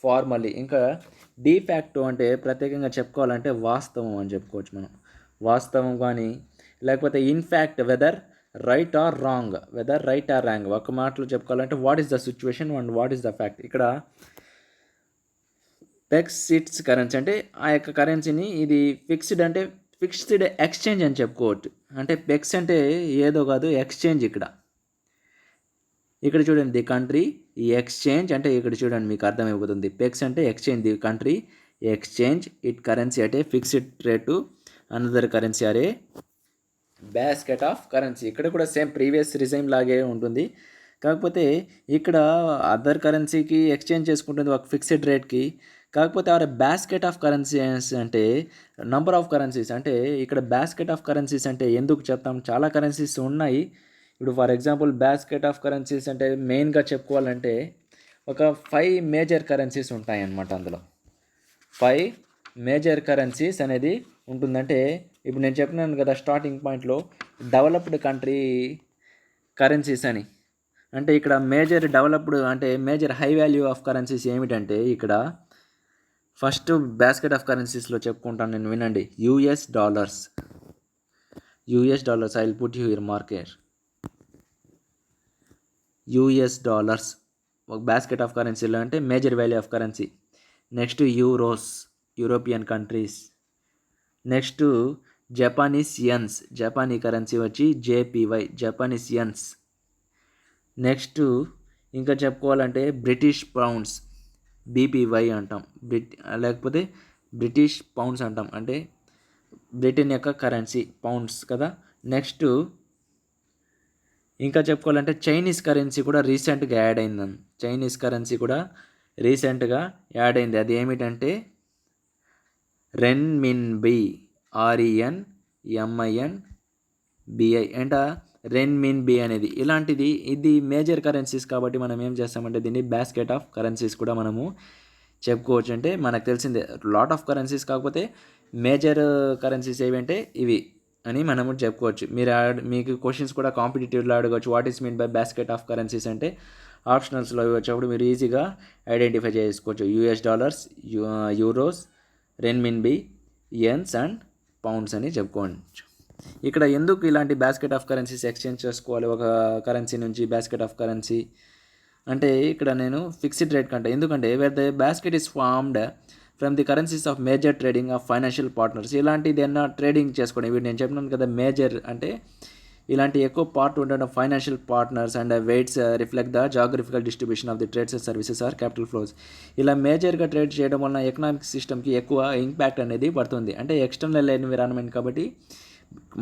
formally. ఇంకా డిఫాక్టో అంటే ప్రత్యేకంగా చెప్పుకోవాలంటే వాస్తవం అని చెప్పుకోవచ్చు మనం. వాస్తవం కానీ లేకపోతే in fact weather right are wrong, ఒక మాటలో చెప్పుకోవాలంటే what is the situation and what is the fact. ఇక్కడ ఫిక్స్డ్ కరెన్సీ అంటే ఆ యొక్క కరెన్సీని, ఇది ఫిక్స్డ్ అంటే ఫిక్స్డ్ ఎక్స్చేంజ్ అని చెప్పుకోవచ్చు. అంటే పెక్స్ అంటే ఏదో కాదు, ఎక్స్చేంజ్. ఇక్కడ చూడండి, ది కంట్రీ ఎక్స్చేంజ్ అంటే ఇక్కడ చూడండి మీకు అర్థమైపోతుంది. పెక్స్ అంటే exchange, the country exchange it currency అంటే ఫిక్స్డ్ రేటు అనదర్ కరెన్సీ అరే బాస్కెట్ ఆఫ్ కరెన్సీ. ఇక్కడ కూడా సేమ్ ప్రీవియస్ రిజైమ్ లాగే ఉంటుంది. కాకపోతే ఇక్కడ అదర్ కరెన్సీకి ఎక్స్చేంజ్ చేసుకుంటుంది ఒక ఫిక్స్డ్ రేట్కి. కాకపోతే ఆర్ బాస్కెట్ ఆఫ్ కరెన్సీస్ అంటే నంబర్ ఆఫ్ కరెన్సీస్. అంటే ఇక్కడ బాస్కెట్ ఆఫ్ కరెన్సీస్ అంటే ఎందుకు చెప్తాం, చాలా కరెన్సీస్ ఉన్నాయి. ఇప్పుడు for example basket of currencies అంటే మెయిన్గా చెప్పుకోవాలంటే ఒక 5 మేజర్ కరెన్సీస్ ఉంటాయన్నమాట. అందులో 5 మేజర్ కరెన్సీస్ అనేది ఉంటుందంటే, ఇప్పుడు నేను చెప్పినాను కదా స్టార్టింగ్ పాయింట్లో డెవలప్డ్ కంట్రీ కరెన్సీస్ అని. అంటే ఇక్కడ మేజర్ డెవలప్డ్ అంటే major high value of currencies ఏమిటంటే, ఇక్కడ ఫస్ట్ బాస్కెట్ ఆఫ్ కరెన్సీస్లో చెప్పుకుంటాను నేను, వినండి. US dollars, I will put you here market. US dollars ఒక బాస్కెట్ ఆఫ్ కరెన్సీలో అంటే major value of currency. Next euros, European countries. Next Japanese yens, జపానీ కరెన్సీ వచ్చి జేపీవై, జపానీస్ యన్స్. నెక్స్ట్ ఇంకా చెప్పుకోవాలంటే బ్రిటిష్ పౌండ్స్, బీపీవై అంటాం. లేకపోతే బ్రిటిష్ పౌండ్స్ అంటాం, అంటే బ్రిటన్ యొక్క కరెన్సీ పౌండ్స్ కదా. నెక్స్ట్ ఇంకా చెప్పుకోవాలంటే చైనీస్ కరెన్సీ కూడా రీసెంట్గా యాడ్ అయింది. అది ఏమిటంటే రెన్మిన్బి, RENMINBI అంట రెన్మిన్బి అనేది. ఇలాంటిది ఇది మేజర్ కరెన్సీస్ కాబట్టి మనం ఏం చేస్తామంటే దీన్ని బాస్కెట్ ఆఫ్ కరెన్సీస్ కూడా మనము చెప్పుకోవచ్చు. అంటే మనకు తెలిసిందే లాట్ ఆఫ్ కరెన్సీస్, కాకపోతే మేజర్ కరెన్సీస్ ఏవంటే ఇవి అని మనము చెప్పుకోవచ్చు. మీకు క్వశ్చన్స్ కూడా కాంపిటేటివ్లో అడగవచ్చు, what is mean by basket of currencies అంటే ఆప్షనల్స్లో వచ్చినప్పుడు మీరు ఈజీగా ఐడెంటిఫై చేసుకోవచ్చు. US dollars, euros, renminbi, yens and pounds అని చెప్పుకోవచ్చు. ఇక్కడ ఎందుకు ఇలాంటి బాస్కెట్ ఆఫ్ కరెన్సీస్ ఎక్స్చేంజ్ చేసుకోవాలి ఒక కరెన్సీ నుంచి బాస్కెట్ ఆఫ్ కరెన్సీ అంటే, ఇక్కడ నేను ఫిక్స్డ్ రేట్ కంటే, ఎందుకంటే wear the basket is formed from the currencies of major trading of financial partners. ఇలాంటిది ఏమన్నా ట్రేడింగ్ చేసుకోండి. ఇవి నేను చెప్పినాను కదా, మేజర్ అంటే ఇలాంటి ఎక్కువ పార్ట్ ఉండడం financial partners and weights reflect the geographical distribution of the trades and services or capital flows. ఇలా మేజర్గా ట్రేడ్ చేయడం వలన ఎకనామిక్ సిస్టమ్కి ఎక్కువ ఇంపాక్ట్ అనేది పడుతుంది. అంటే ఎక్స్టర్నల్ ఎన్విరాన్మెంట్ కాబట్టి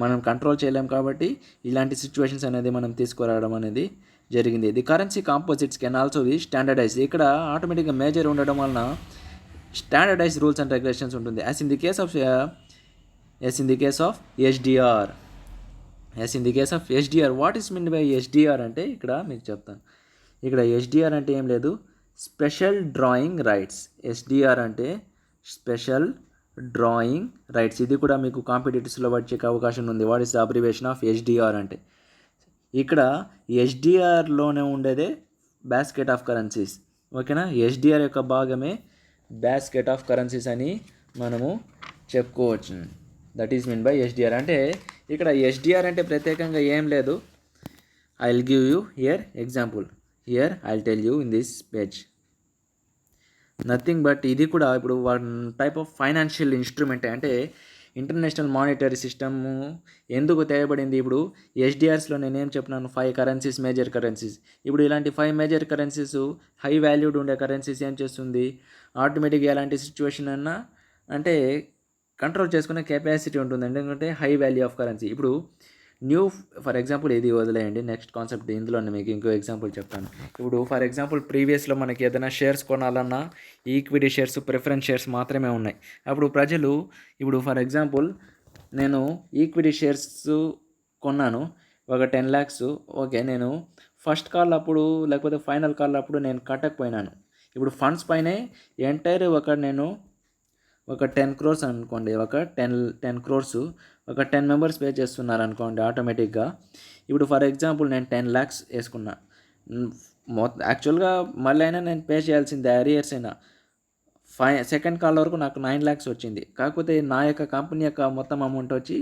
మనం కంట్రోల్ చేయలేం, కాబట్టి ఇలాంటి సిచ్యువేషన్స్ అనేది మనం తీసుకురావడం అనేది జరిగింది. The currency composites can also be standardize. ఇక్కడ ఆటోమేటిక్గా మేజర్ ఉండడం వలన స్టాండర్డైజ్ రూల్స్ అండ్ రెగ్యులేషన్స్ ఉంటుంది. As in the case of SDR. What is mean by SDR అంటే ఇక్కడ మీకు చెప్తాను. ఇక్కడ ఎస్డిఆర్ అంటే ఏం లేదు, స్పెషల్ డ్రాయింగ్ రైట్స్. ఎస్డిఆర్ అంటే స్పెషల్ డ్రాయింగ్ రైట్స్. ఇది కూడా మీకు కాంపిటేటివ్స్లో వచ్చే అవకాశం ఉంది. What is the abbreviation of SDR అంటే? ఇక్కడ ఎస్డిఆర్లోనే ఉండేదే బాస్కెట్ ఆఫ్ కరెన్సీస్. ఓకేనా? ఎస్డిఆర్ యొక్క భాగమే బాస్కెట్ ఆఫ్ కరెన్సీస్ అని మనము చెప్పుకోవచ్చు. That is mean by SDR. అంటే ఇక్కడ ఎస్డిఆర్ అంటే ప్రత్యేకంగా ఏం లేదు. I will give you here example. Here I will tell you in this page. Nothing but ఇది కూడా ఇప్పుడు one type of financial instrument. అంటే ఇంటర్నేషనల్ మానిటరీ సిస్టము ఎందుకు తేయబడింది? ఇప్పుడు ఎస్డిఆర్స్లో నేనేం చెప్పినాను, 5 కరెన్సీస్, మేజర్ కరెన్సీస్. ఇప్పుడు ఇలాంటి 5 మేజర్ కరెన్సీస్, హై వాల్యూడ్ ఉండే కరెన్సీస్ ఏం చేస్తుంది, ఆటోమేటిక్గా ఎలాంటి సిచ్యువేషన్ అన్నా అంటే కంట్రోల్ చేసుకునే కెపాసిటీ ఉంటుంది. ఎందుకంటే హై వాల్యూ ఆఫ్ కరెన్సీ. ఇప్పుడు న్యూ ఫర్ ఎగ్జాంపుల్ ఇది వదిలేయండి, నెక్స్ట్ కాన్సెప్ట్ ఇందులోనే మీకు ఇంకో ఎగ్జాంపుల్ చెప్తాను. ఇప్పుడు ఫర్ ఎగ్జాంపుల్ ప్రీవియస్లో మనకి ఏదైనా షేర్స్ కొనాలన్నా ఈక్విటీ షేర్స్, ప్రిఫరెన్స్ షేర్స్ మాత్రమే ఉన్నాయి. అప్పుడు ప్రజలు ఇప్పుడు ఫర్ ఎగ్జాంపుల్ నేను ఈక్విటీ షేర్స్ కొన్నాను ఒక 10 lakhs. ఓకే, నేను ఫస్ట్ కాల్ అప్పుడు లేకపోతే ఫైనల్ కాల్ అప్పుడు నేను కట్టకపోయినాను. ఇప్పుడు ఫండ్స్ పైనే ఎంటైర్ ఒక 10 crores అనుకోండి, ఒక 10 crores ఒక 10 members పే చేస్తున్నారు అనుకోండి ఆటోమేటిక్గా. ఇప్పుడు ఫర్ ఎగ్జాంపుల్ నేను 10 lakhs వేసుకున్నా. యాక్చువల్గా మళ్ళీ అయినా నేను పే చేయాల్సిందే, అరియర్స్ అయినా. సెకండ్ కాల్ వరకు నాకు 9 lakhs వచ్చింది. కాకపోతే నా యొక్క కంపెనీ యొక్క మొత్తం అమౌంట్ వచ్చి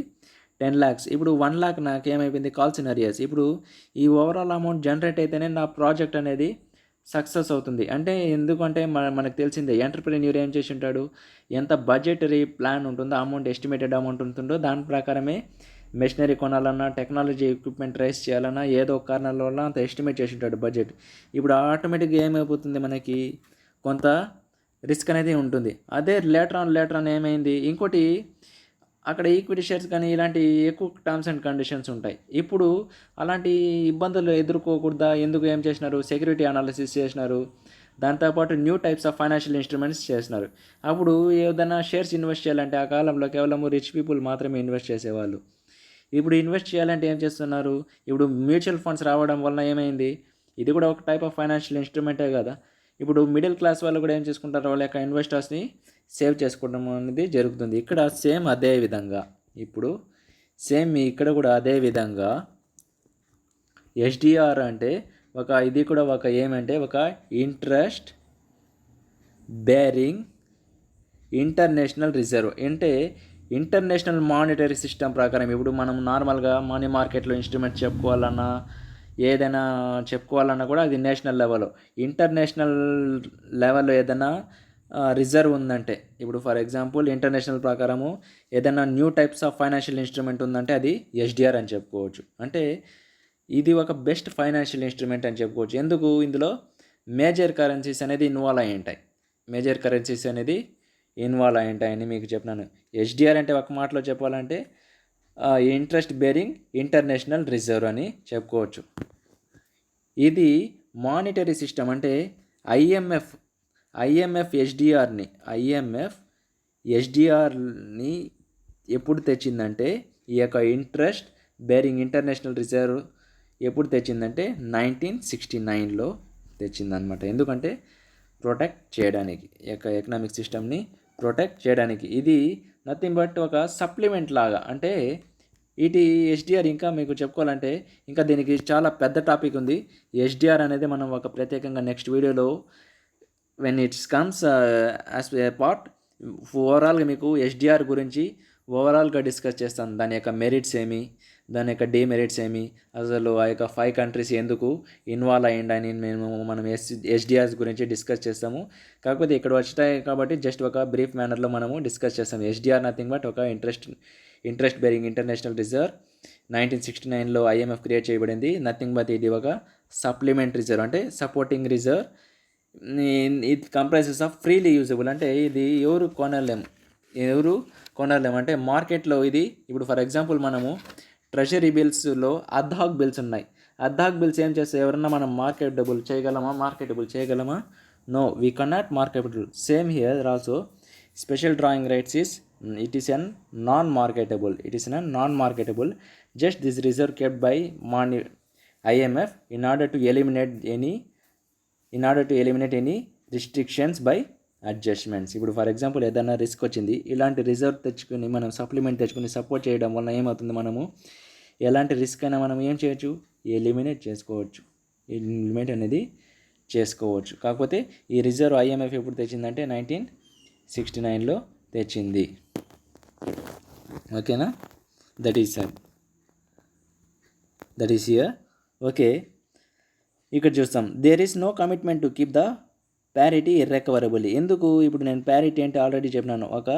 10 lakhs. ఇప్పుడు 1 lakh నాకు ఏమైపోయింది, కాల్స్ ఇన్ అరియర్స్. ఇప్పుడు ఈ ఓవరాల్ అమౌంట్ జనరేట్ అయితేనే నా ప్రాజెక్ట్ అనేది సక్సెస్ అవుతుంది. అంటే ఎందుకంటే మనకు తెలిసిందే, ఎంటర్ప్రెన్యూర్ ఏం చేసి ఉంటాడు, ఎంత బడ్జెటరీ ప్లాన్ ఉంటుందో, అమౌంట్ ఎస్టిమేటెడ్ అమౌంట్ ఉంటుందో దాని ప్రకారమే మెషినరీ కొనాలన్నా, టెక్నాలజీ ఎక్విప్మెంట్ రైస్ చేయాలన్నా, ఏదో ఒక కారణాల వల్ల అంత ఎస్టిమేట్ చేసి ఉంటాడు బడ్జెట్. ఇప్పుడు ఆటోమేటిక్గా ఏమైపోతుంది, మనకి కొంత రిస్క్ అనేది ఉంటుంది. అదే లేటర్ ఆన్ ఏమైంది, ఇంకోటి అక్కడ ఈక్విటీ షేర్స్ కానీ ఇలాంటి ఎక్కువ టర్మ్స్ అండ్ కండిషన్స్ ఉంటాయి. ఇప్పుడు అలాంటి ఇబ్బందులు ఎదుర్కోకూడదా, ఎందుకు ఏం చేసినారు, సెక్యూరిటీ అనాలిసిస్ చేసినారు. దాంతోపాటు new types of financial instruments చేసినారు. అప్పుడు ఏదైనా షేర్స్ ఇన్వెస్ట్ చేయాలంటే ఆ కాలంలో కేవలం రిచ్ పీపుల్ మాత్రమే ఇన్వెస్ట్ చేసేవాళ్ళు. ఇప్పుడు ఇన్వెస్ట్ చేయాలంటే ఏం చేస్తున్నారు, ఇప్పుడు మ్యూచువల్ ఫండ్స్ రావడం వలన ఏమైంది, ఇది కూడా ఒక టైప్ ఆఫ్ ఫైనాన్షియల్ ఇన్స్ట్రుమెంటే కదా. ఇప్పుడు మిడిల్ క్లాస్ వాళ్ళు కూడా ఏం చేసుకుంటారు, వాళ్ళ యొక్క ఇన్వెస్టర్స్ని సేవ్ చేసుకోవడం అనేది జరుగుతుంది. ఇక్కడ సేమ్ అదే విధంగా, ఇప్పుడు సేమ్ ఇక్కడ కూడా అదే విధంగా ఎస్డిఆర్ అంటే ఇది కూడా ఏమంటే ఒక ఇంట్రెస్ట్ బేరింగ్ ఇంటర్నేషనల్ రిజర్వ్. అంటే ఇంటర్నేషనల్ మానిటరీ సిస్టమ్ ప్రకారం ఇప్పుడు మనం నార్మల్గా మనీ మార్కెట్లో ఇన్స్ట్రుమెంట్ చెప్పుకోవాలన్నా, ఏదైనా చెప్పుకోవాలన్నా కూడా అది నేషనల్ లెవెల్లో. ఇంటర్నేషనల్ లెవెల్లో ఏదైనా రిజర్వ్ ఉందంటే, ఇప్పుడు ఫర్ ఎగ్జాంపుల్ ఇంటర్నేషనల్ ప్రకారము ఏదైనా new types of financial instrument ఉందంటే అది ఎస్డిఆర్ అని చెప్పుకోవచ్చు. అంటే ఇది ఒక బెస్ట్ ఫైనాన్షియల్ ఇన్స్ట్రుమెంట్ అని చెప్పుకోవచ్చు. ఎందుకు, ఇందులో మేజర్ కరెన్సీస్ అనేది ఇన్వాల్వ్ అయి ఉంటాయి. అని మీకు చెప్పినాను. ఎస్డిఆర్ అంటే ఒక మాటలో చెప్పాలంటే ఇంట్రెస్ట్ బేరింగ్ ఇంటర్నేషనల్ రిజర్వ్ అని చెప్పుకోవచ్చు. ఇది మానిటరీ సిస్టమ్. అంటే ఐఎంఎఫ్ ఎస్డిఆర్ని ఎప్పుడు తెచ్చిందంటే, ఈ యొక్క ఇంట్రెస్ట్ బేరింగ్ ఇంటర్నేషనల్ రిజర్వ్ ఎప్పుడు తెచ్చిందంటే 1969లో తెచ్చిందనమాట. ఎందుకంటే ప్రొటెక్ట్ చేయడానికి, ఎకనామిక్ సిస్టమ్ని ప్రొటెక్ట్ చేయడానికి. ఇది నథింగ్ బట్ ఒక సప్లిమెంట్ లాగా. అంటే ఇది ఎస్డిఆర్ ఇంకా మీకు చెప్పుకోవాలంటే ఇంకా దీనికి చాలా పెద్ద టాపిక్ ఉంది. ఎస్డిఆర్ అనేది మనం ఒక ప్రత్యేకంగా నెక్స్ట్ వీడియోలో when it's comes as a part ఓవరాల్గా మీకు ఎస్డిఆర్ గురించి ఓవరాల్గా డిస్కస్ చేస్తాను. దాని యొక్క మెరిట్స్ ఏమి, దాని యొక్క డిమెరిట్స్ ఏమి, అసలు ఆ యొక్క 5 countries ఎందుకు ఇన్వాల్వ్ అయ్యిండని మనం ఎస్డిఆర్స్ గురించి డిస్కస్ చేస్తాము. కాకపోతే ఇక్కడ వచ్చాయి కాబట్టి జస్ట్ ఒక బ్రీఫ్ మేనర్లో మనము డిస్కస్ చేస్తాము. ఎస్డిఆర్ నథింగ్ బట్ ఒక ఇంట్రెస్ట్ బేరింగ్ ఇంటర్నేషనల్ రిజర్వ్ 1969లో ఐఎంఎఫ్ క్రియేట్ చేయబడింది. నథింగ్ బట్ ఇది ఒక సప్లిమెంట్ రిజర్వ్, అంటే supporting reserve. It comprises of freely usable. అంటే ఇది ఎవరు కొనలేము అంటే మార్కెట్లో ఇది. ఇప్పుడు ఫర్ ఎగ్జాంపుల్ మనము ట్రెజరీ బిల్స్లో అద్హాక్ బిల్స్ ఉన్నాయి. అద్హాక్ బిల్స్ ఏం చేస్తే ఎవరన్నా మనం మార్కెటబుల్ చేయగలమా? No, we cannot marketable. Same here also special drawing rights is it is an non marketable. Just this reserve kept by IMF in order to eliminate any in order to eliminate any restrictions by adjustments. ఇప్పుడు for example ఏదైనా risk వచ్చింది, ఇలాంటి reserve తెచ్చుకుని మనం supplement తెచ్చుకుని support చేయడం వల్ల ఏమవుతుంది, మనము ఎలాంటి రిస్క్ అయినా మనం ఏం చేయొచ్చు, ఎలిమినేట్ చేసుకోవచ్చు, ఎలిమినేట్ అనేది చేసుకోవచ్చు. కాకపోతే ఈ రిజర్వ్ ఐఎంఎఫ్ ఎప్పుడు తెచ్చిందంటే 1969లో తెచ్చింది. ఓకేనా, దట్ ఈస్ హియర్. ఓకే, ఇక్కడ చూస్తాం there is no commitment to keep the parity irrecoverable. ఎందుకు, ఇప్పుడు నేను ప్యారిటీ అంటే ఆల్రెడీ చెప్పినాను, ఒక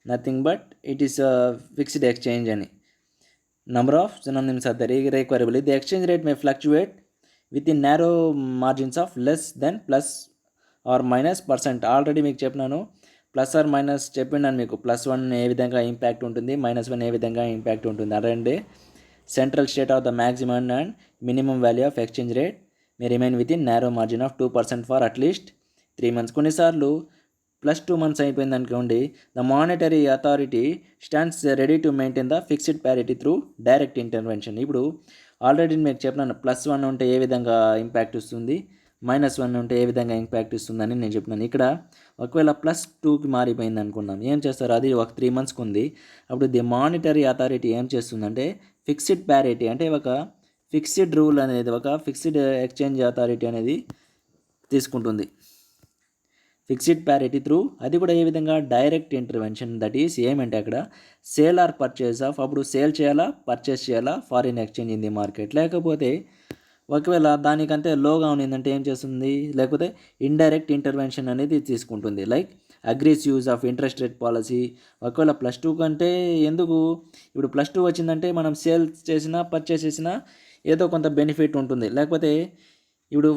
nothing but it is fixed exchange అని. Number of synonyms are there irrecoverable. The exchange rate may fluctuate within narrow margins of less than +or- already మీకు చెప్పినాను, +or- చెప్పినాను మీకు. +1 ఏ విధంగా ఇంపాక్ట్ ఉంటుంది, -1 ఏ విధంగా ఇంపాక్ట్ ఉంటుంది. అదే central state of the maximum and minimum value of exchange rate May remain with in narrow margin of 2% for at least 3 months. కొన్నిసార్లు +2 months అయిపోయింది అనుకోండి, the monetary authority stands ready to maintain the fixed parity through direct intervention. ఇప్పుడు already మీకు చెప్పినాను, +1 ఉంటే ఏ విధంగా impact ఇస్తుంది, -1 ఉంటే ఏ విధంగా ఇంపాక్ట్ ఇస్తుందని నేను చెప్పినాను. ఇక్కడ ఒకవేళ +2కి మారిపోయింది అనుకున్నాం, ఏం చేస్తారు, అది ఒక 3 monthsకి ఉంది. అప్పుడు ది మానిటరీ అథారిటీ ఏం చేస్తుందంటే ఫిక్స్డ్ ప్యారిటీ అంటే ఒక ఫిక్స్డ్ రూల్ అనేది, ఒక ఫిక్స్డ్ ఎక్స్చేంజ్ అథారిటీ అనేది తీసుకుంటుంది, ఫిక్స్డ్ ప్యారిటీ త్రూ. అది కూడా ఏ విధంగా, డైరెక్ట్ ఇంటర్వెన్షన్. దట్ ఈస్ ఏమంటే అక్కడ సేల్ ఆర్ పర్చేస్ ఆఫ్, అప్పుడు సేల్ చేయాలా పర్చేస్ చేయాలా foreign exchange in the market. లేకపోతే ఒకవేళ దానికంటే లోగా ఉన్నిందంటే ఏం చేస్తుంది, లేకపోతే ఇండైరెక్ట్ ఇంటర్వెన్షన్ అనేది తీసుకుంటుంది. Like agrees use of interest rate policy. ఒకవేళ +2 కంటే ఎందుకు, ఇప్పుడు +2 వచ్చిందంటే మనం సేల్స్ చేసినా పర్చేస్ చేసినా ఏదో కొంత బెనిఫిట్ ఉంటుంది. లేకపోతే ఇప్పుడు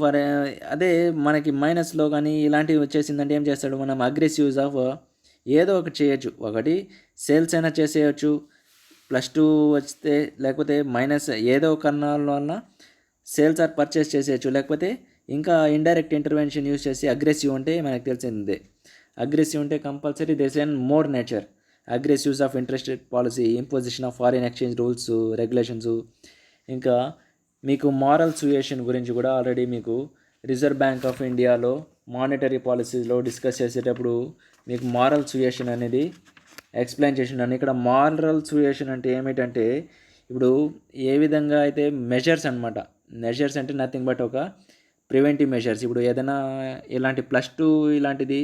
అదే మనకి మైనస్లో కానీ ఇలాంటివి వచ్చేసిందంటే ఏం చేస్తాడు, మనం అగ్రెసివ్ యూజ్ ఆఫ్ ఏదో ఒకటి చేయొచ్చు. ఒకటి సేల్స్ అయినా చేసేయచ్చు +2 వస్తే, లేకపోతే మైనస్ ఏదో కారణాల వల్ల సేల్స్ ఆర్ పర్చేస్ చేసేయచ్చు. లేకపోతే ఇంకా ఇండైరెక్ట్ ఇంటర్వెన్షన్ యూజ్ చేసి అగ్రెసివ్ ఉంటే మనకు తెలిసిందే, అగ్రెసివ్ ఉంటే కంపల్సరీ దేస్ and more nature. Aggressive use of interest rate policy, imposition of foreign exchange rules regulations. ఇంకా మీకు మారల్ సుయేషన్ గురించి కూడా ఆల్రెడీ మీకు రిజర్వ్ బ్యాంక్ ఆఫ్ ఇండియాలో మానిటరీ పాలసీలో డిస్కస్ చేసేటప్పుడు మీకు మారల్ సుయేషన్ అనేది ఎక్స్ప్లెయిన్ చేసినాను. ఇక్కడ మారల్ సుయేషన్ అంటే ఏమిటంటే, ఇప్పుడు ఏ విధంగా అయితే మెజర్స్ అనమాట, మెజర్స్ అంటే నథింగ్ బట్ ఒక ప్రివెంటివ్ మెజర్స్. ఇప్పుడు ఏదైనా ఇలాంటి +2 ఇలాంటిది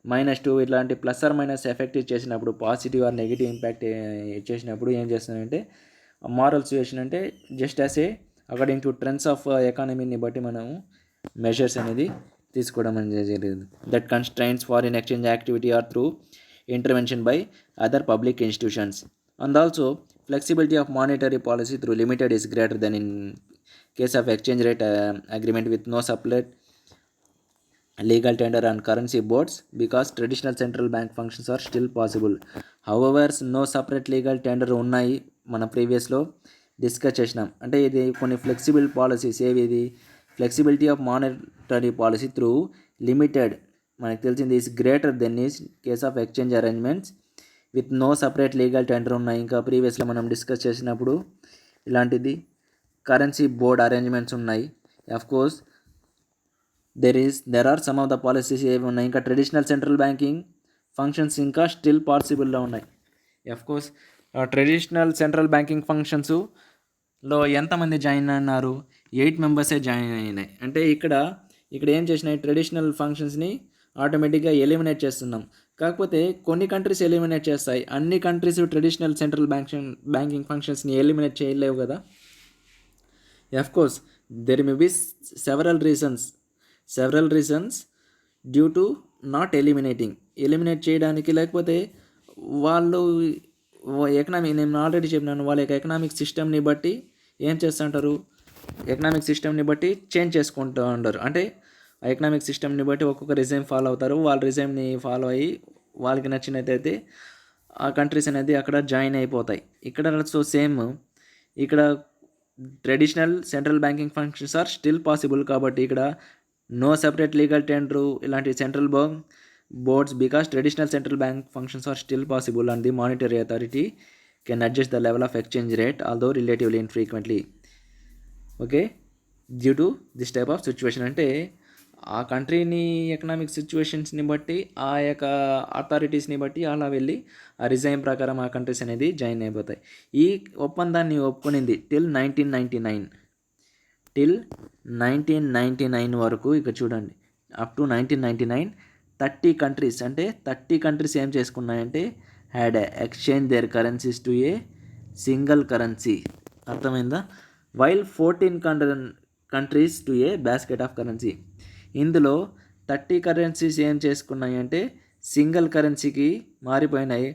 -2 ఇలాంటి +or- ఎఫెక్ట్ చేసినప్పుడు, పాజిటివ్ ఆర్ నెగిటివ్ ఇంపాక్ట్ చేసినప్పుడు ఏం చేస్తున్నానంటే మారల్ సుయేషన్ అంటే just as a according to trends of ఎకానమీని బట్టి మనము మెజర్స్ అనేది తీసుకోవడం అనేది జరిగింది. That constrains foreign exchange activity or through intervention by other public institutions. And also flexibility of monetary policy through limited is greater than in case of exchange rate agreement with no separate legal tender and currency boards because traditional central bank functions are still possible. However, no separate legal tender ఉన్నాయి, మన ప్రీవియస్లో discuss చేసినాం. అంటే ఇది కొన్ని flexible policies, ఏవి ఇది flexibility of monetary policy through limited మనకు తెలిసింది is greater than is case of exchange arrangements with no separate legal tender ఉన్నాయి. ఇంకా ప్రీవియస్లో మనం డిస్కస్ చేసినప్పుడు ఇలాంటిది కరెన్సీ బోర్డ్ అరేంజ్మెంట్స్ ఉన్నాయి. Of course there are some of the policies ఏవి ఉన్నాయి, ఇంకా ట్రెడిషనల్ సెంట్రల్ బ్యాంకింగ్ ఫంక్షన్స్ ఇంకా స్టిల్ పాసిబుల్లో ఉన్నాయి. Of course traditional central banking ఫంక్షన్స్లో ఎంతమంది జాయిన్ అన్నారు, 8 మెంబర్సే జాయిన్ అయినాయి. అంటే ఇక్కడ ఏం చేసినాయి, ట్రెడిషనల్ ఫంక్షన్స్ని ఆటోమేటిక్గా ఎలిమినేట్ చేస్తున్నాం. కాకపోతే కొన్ని కంట్రీస్ ఎలిమినేట్ చేస్తాయి, అన్ని కంట్రీస్ ట్రెడిషనల్ సెంట్రల్ బ్యాంకింగ్ ఫంక్షన్స్ని ఎలిమినేట్ చేయలేవు కదా. Of course there may be several reasons due to not eliminate చేయడానికి. లేకపోతే వాళ్ళు నేను ఆల్రెడీ చెప్పినాను, వాళ్ళ యొక్క ఎకనామిక్ సిస్టమ్ని బట్టి ఏం చేస్తుంటారు, ఎకనామిక్ సిస్టమ్ని బట్టి చేంజ్ చేసుకుంటూ ఉంటారు. అంటే ఆ ఎకనామిక్ సిస్టమ్ని బట్టి ఒక్కొక్క రిజైమ్ ఫాలో అవుతారు, వాళ్ళ రిజైమ్ని ఫాలో అయ్యి వాళ్ళకి నచ్చినట్టయితే ఆ కంట్రీస్ అనేది అక్కడ జాయిన్ అయిపోతాయి. ఇక్కడ సో సేమ్, ఇక్కడ traditional central banking functions are still possible. కాబట్టి ఇక్కడ నో సెపరేట్ లీగల్ టెండర్ ఇలాంటి central boards because traditional central bank functions are still possible and the monetary authority can adjust the level of exchange rate although relatively infrequently. Okay, due to this type of situation. అంటే ఆ కంట్రీని economic సిచ్యువేషన్స్ని బట్టి ఆ యొక్క అథారిటీస్ని బట్టి అలా వెళ్ళి ఆ regime ప్రకారం ఆ కంట్రీస్ అనేది జాయిన్ అయిపోతాయి. ఈ ఒప్పందాన్ని ఒప్పుకునింది టిల్ 1999 వరకు. ఇక చూడండి, అప్ టు 1999 30 కంట్రీస్, అంటే 30 కంట్రీస్ ఏం చేసుకున్నాయంటే had exchange their currencies to a single currency. అర్థమైందా? While 14 countries to a basket of currency. ఇందులో 30 కరెన్సీస్ ఏం చేసుకున్నాయి అంటే సింగిల్ కరెన్సీకి మారిపోయినాయి.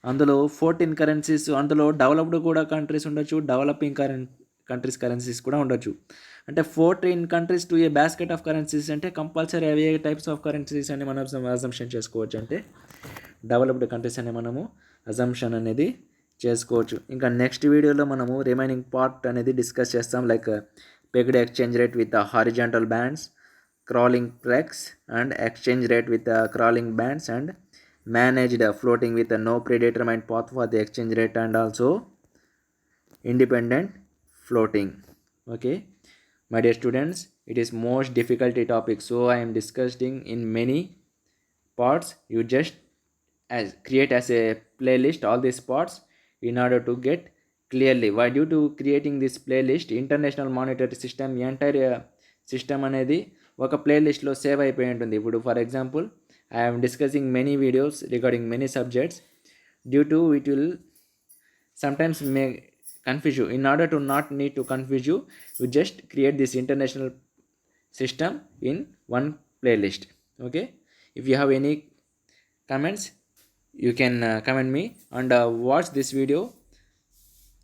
అందులో 14 కరెన్సీస్, అందులో డెవలప్డ్ కూడా కంట్రీస్ ఉండొచ్చు, డెవలపింగ్ కంట్రీస్ కరెన్సీస్ కూడా ఉండొచ్చు. అంటే 14 countries to a basket of currencies అంటే కంపల్సరీ అవి ఏ టైప్స్ ఆఫ్ కరెన్సీస్ అని మనం అజంప్షన్ చేసుకోవచ్చు అంటే డెవలప్డ్ కంట్రీస్ అని మనము అజంప్షన్ అనేది చేసుకోవచ్చు. ఇంకా నెక్స్ట్ వీడియోలో మనము రిమైనింగ్ పార్ట్ అనేది డిస్కస్ చేస్తాం, like pegged exchange rate with horizontal bands, crawling pegs and exchange rate with crawling bands, and managed floating with no predetermined path for the exchange rate, and also independent floating. Okay, my dear students, it is most difficult topic, so I am discussing in many parts. You just create as a playlist all these parts in order to get clearly. Why? Due to creating this playlist, international monetary system entire system అనేది ఒక ప్లేలిస్ట్లో save అయిపోయి ఉంటుంది. ఇప్పుడు for example I'm discussing many videos regarding many subjects. Due to it will sometimes may confuse you. In order to not need to confuse you, you just create this international system in one playlist. Okay, if you have any comments, you can comment me, and watch this video.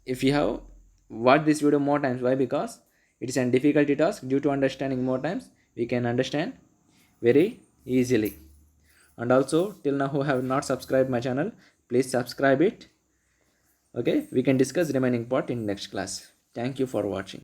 If you have watched this video more times, why? Because it is a difficult task. Due to understanding more times, we can understand very easily. And also, till now who have not subscribed my channel, please subscribe it. Okay, we can discuss remaining part in next class. Thank you for watching.